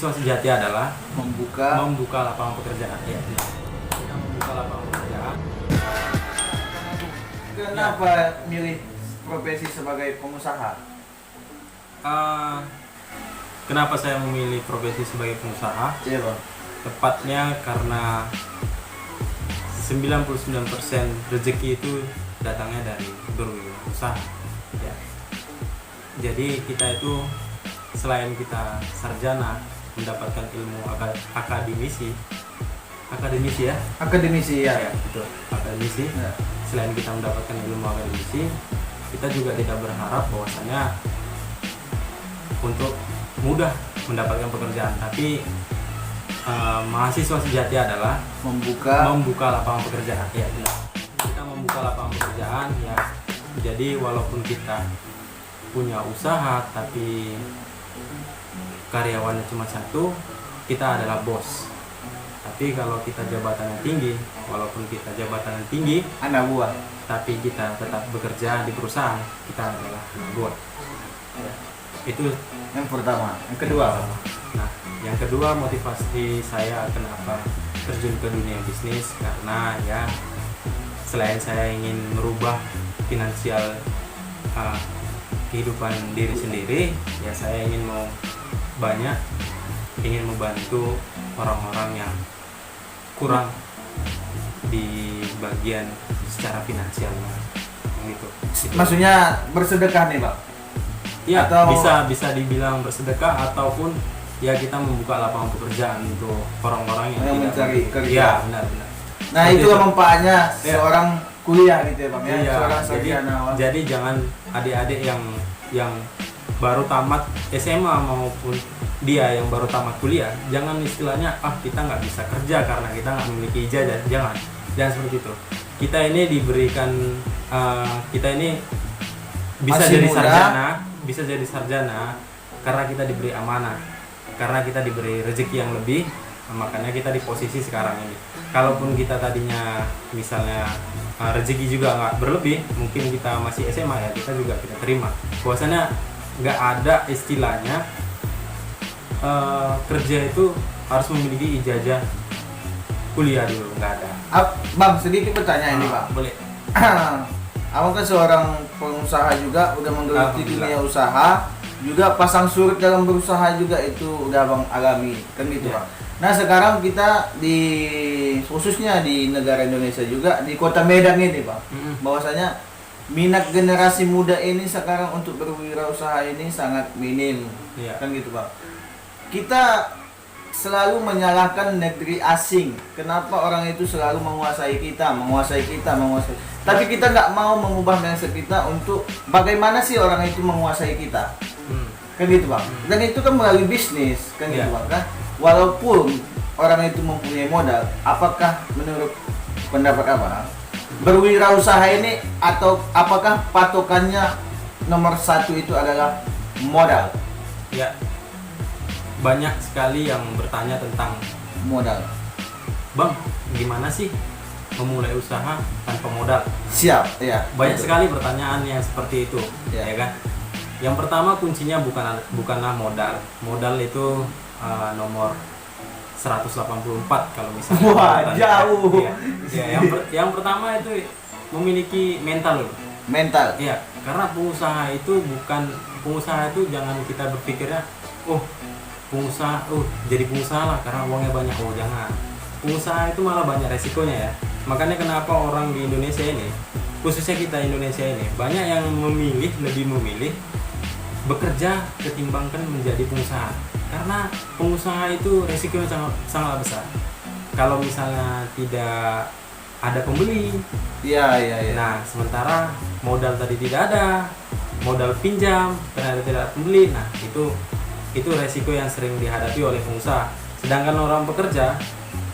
mahasiswa sejati adalah membuka lapangan pekerjaan. Ya, kita membuka lapangan pekerjaan. Kenapa milih profesi sebagai pengusaha? Kenapa saya memilih profesi sebagai pengusaha? Iya bang. Tepatnya karena 99% rezeki itu datangnya dari berwirausaha. Ya. Jadi kita itu selain kita sarjana mendapatkan ilmu akademisi ya. Akademisi ya. Ya, betul. Akademisi. Ya. Selain kita mendapatkan ilmu akademisi, kita juga tidak berharap bahwasanya untuk mudah mendapatkan pekerjaan, tapi mahasiswa sejati adalah membuka lapangan pekerjaan. Ya, benar. Kita membuka lapangan pekerjaan ya. Jadi walaupun kita punya usaha tapi karyawannya cuma satu, kita adalah bos. Tapi kalau kita jabatannya tinggi, walaupun kita jabatannya tinggi, anak buah, tapi kita tetap bekerja di perusahaan, kita adalah anak buah. Ya. Itu yang pertama. Yang kedua. Nah, yang kedua motivasi saya kenapa terjun ke dunia bisnis, karena ya selain saya ingin merubah finansial kehidupan diri sendiri, ya saya ingin membantu orang-orang yang kurang di bagian secara finansial gitu. Maksudnya bersedekah nih bang? Ya, atau bisa dibilang bersedekah ataupun ya kita membuka lapangan pekerjaan untuk orang-orang yang tidak mencari kerja. Ya, benar. Nah, seperti itu manfaatnya ya. Seorang kuliah gitu ya bang ya. Iya, Seorang sarjana. jadi jangan adik-adik yang baru tamat SMA maupun dia yang baru tamat kuliah, jangan istilahnya kita nggak bisa kerja karena kita nggak memiliki ijazah. Jangan seperti itu. Kita ini diberikan kita ini bisa jadi sarjana karena kita diberi amanah, karena kita diberi rezeki yang lebih, makanya kita di posisi sekarang ini. Kalaupun kita tadinya misalnya rezeki juga nggak berlebih, mungkin kita masih SMA ya, kita juga kita terima. Bahwasanya nggak ada istilahnya kerja itu harus memiliki ijazah kuliah dulu, nggak ada. Bang, sedikit pertanyaan ini bang. Boleh. Abang kan seorang pengusaha juga, udah menggeluti dunia usaha, juga pasang surut dalam berusaha juga itu udah abang alami, kan gitu Ya. bang. Nah sekarang kita khususnya di negara Indonesia juga, di kota Medan ini bang, bahwasanya minat generasi muda ini sekarang untuk berwirausaha ini sangat minim, kan gitu bang. Kita selalu menyalahkan negeri asing. Kenapa orang itu selalu menguasai kita. Tapi kita nggak mau mengubah mindset kita untuk bagaimana sih orang itu menguasai kita. Kan gitu bang. Dan itu kan melalui bisnis, kan gitu bang. Kan? Walaupun orang itu mempunyai modal, apakah menurut pendapat abang berwirausaha ini atau apakah patokannya nomor satu itu adalah modal? Ya. Banyak sekali yang bertanya tentang modal. Bang, gimana sih memulai usaha tanpa modal? Siap, ya. Banyak sekali pertanyaan yang seperti itu, ya kan? Yang pertama kuncinya bukanlah modal. Modal itu nomor 184 kalau misalnya. Wah, jauh. Ya, yang pertama itu memiliki mental loh. Mental. Iya, karena pengusaha itu jangan kita berpikirnya, jadi pengusaha lah karena uangnya banyak. Jangan. Pengusaha itu malah banyak resikonya ya. Makanya kenapa orang di Indonesia ini, khususnya kita Indonesia ini, banyak yang lebih memilih bekerja ketimbangkan menjadi pengusaha. Karena pengusaha itu resikonya sangat besar. Kalau misalnya tidak ada pembeli, iya. Nah, sementara modal tadi tidak ada, modal pinjam, ternyata tidak ada pembeli. Nah, itu resiko yang sering dihadapi oleh pengusaha. Sedangkan orang pekerja,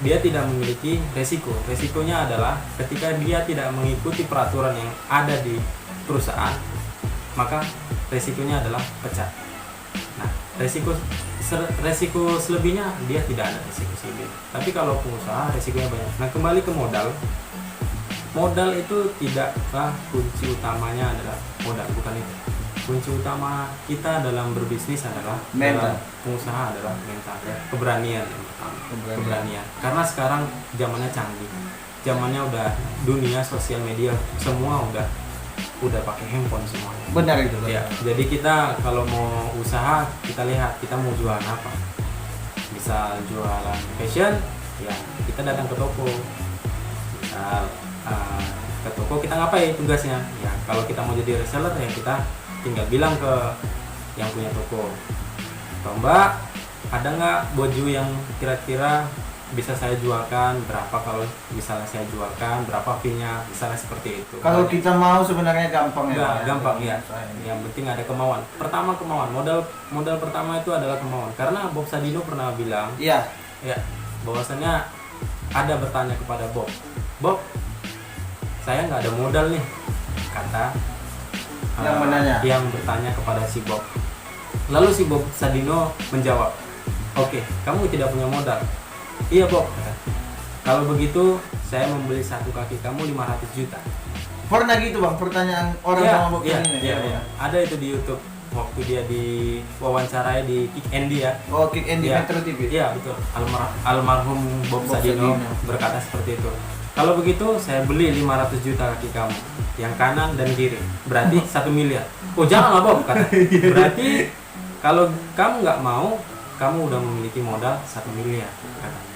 dia tidak memiliki resiko. Resikonya adalah ketika dia tidak mengikuti peraturan yang ada di perusahaan, maka resikonya adalah pecat. Nah, resiko selebihnya dia tidak ada resiko selebih. Tapi kalau pengusaha resikonya banyak. Nah, kembali ke modal. Modal itu tidaklah kunci utamanya adalah modal, bukan itu. kunci utama kita dalam berbisnis adalah Mental. dalam pengusaha adalah mental ya, keberanian yang pertama. Keberanian. Keberanian. Karena sekarang zamannya canggih, zamannya udah dunia sosial media, semua udah pakai handphone semuanya. Benar itu. Ya, jadi kita kalau mau usaha kita lihat kita mau jualan apa. Misal jualan fashion, ya kita datang ke toko. Misal ke toko kita ngapain tugasnya? Ya kalau kita mau jadi reseller ya kita tinggal bilang ke yang punya toko, Mbak, ada nggak baju yang kira-kira bisa saya jualkan, berapa kalau misalnya saya jualkan, berapa fee-nya, misalnya seperti itu. Kalau kita mau sebenarnya gampang ya. Nggak, Pak, gampang ya. usaha ini. Yang penting ada kemauan. Pertama kemauan, modal pertama itu adalah kemauan. Karena Bob Sadino pernah bilang, Iya. ya, bahwasannya ada bertanya kepada Bob, Bob, saya nggak ada modal nih, kata Yang menanya. yang bertanya kepada si Bob. Lalu si Bob Sadino menjawab, oke, kamu tidak punya modal. Iya Bob, kata. Kalau begitu saya membeli satu kaki kamu 500 juta. Pernah gitu bang, pertanyaan orang Iya, sama Bob iya, ini. iya, iya. Ada itu di YouTube waktu dia di wawancarai di Kick Andy ya. Oh, Kick Andy Iya. Metro TV. Iya betul. Almarhum Bob Sadino berkata seperti itu. Kalau begitu saya beli 500 juta kaki kamu, yang kanan dan kiri. Berarti 1 miliar. Oh janganlah Bob, kata. Berarti kalau kamu nggak mau, kamu udah memiliki modal 1 miliar, katanya.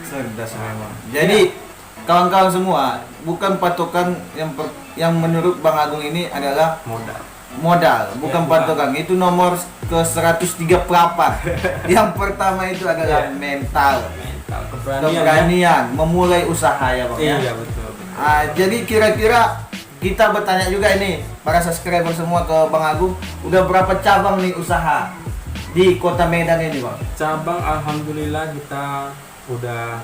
Cerdas memang. Jadi kawan-kawan semua, bukan patokan yang menurut Bang Agung ini adalah modal, bukan Ya, bukan. patokan. Itu nomor ke 138. Yang pertama itu adalah Ya. mental, Mental, keberanian. keberanian, memulai usaha ya Bang ya. Iya betul. Jadi kira-kira kita bertanya juga ini para subscriber semua ke Bang Agung, udah berapa cabang nih usaha di Kota Medan ini Bang? Cabang alhamdulillah kita udah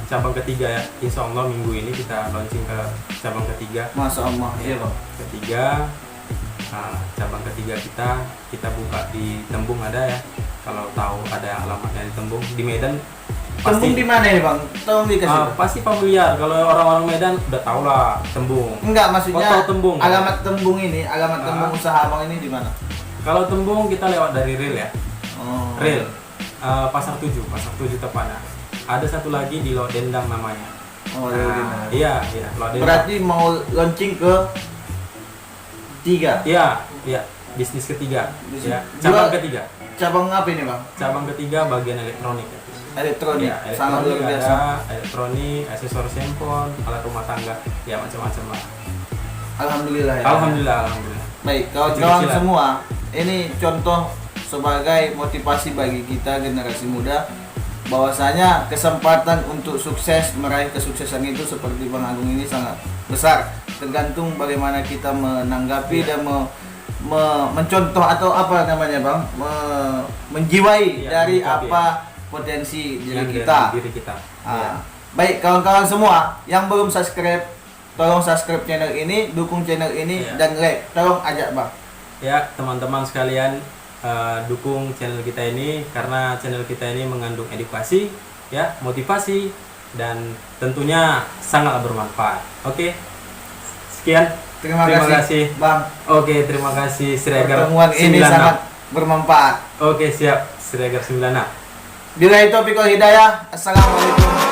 cabang ketiga ya. Insya Allah minggu ini kita launching ke cabang ketiga. Masya Allah, iya Bang. Ketiga, cabang ketiga kita buka di Tembung ada ya. Kalau tahu ada alamatnya di Tembung, di Medan. Tembung di mana nih Bang? Tolong dikasih. Pasti familiar. Kalau orang-orang Medan udah tahu lah Tembung. Enggak, maksudnya Kota Tembung. alamat Tembung ini, alamat Tembung usaha Bang ini di mana? Kalau Tembung kita lewat dari rel ya. Oh. Rel. Pasar 7 tepatnya. Ada satu lagi di Lodendang namanya. Oh, Iya, Lodendang. berarti mau launching ke 3. Iya, bisnis ketiga. Bisnis- Ya, cabang Jual- ketiga. Cabang apa ini Bang? Cabang ketiga bagian elektronik. Elektronik. Ya, Sangat luar elektronik biasa. ada, elektronik, aksesoris handphone, alat rumah tangga, ya macam-macam lah. Alhamdulillah ya. Alhamdulillah. Baik, kawan-kawan Kecil-kecilan. semua, ini contoh sebagai motivasi bagi kita generasi muda bahwasanya kesempatan untuk sukses meraih kesuksesan itu seperti Bang Agung ini sangat besar, tergantung bagaimana kita menanggapi dan mencontoh atau apa namanya Bang, menjiwai Iya, dari menyikapi, apa potensi diri Yang kita. dari diri kita. Ah, Ya. Baik kawan-kawan semua yang belum subscribe, tolong subscribe channel ini, dukung channel ini Iya. dan like. Tolong ajak Bang. Ya, teman-teman sekalian, dukung channel kita ini karena channel kita ini mengandung edukasi, ya, motivasi dan tentunya sangatlah bermanfaat. Oke. Sekian. Terima kasih Bang. Oke, terima kasih Siregar Pertemuan ini 96. sangat bermanfaat. Oke, siap. Siregar 96. Billahi taufiq wal hidayah. Assalamualaikum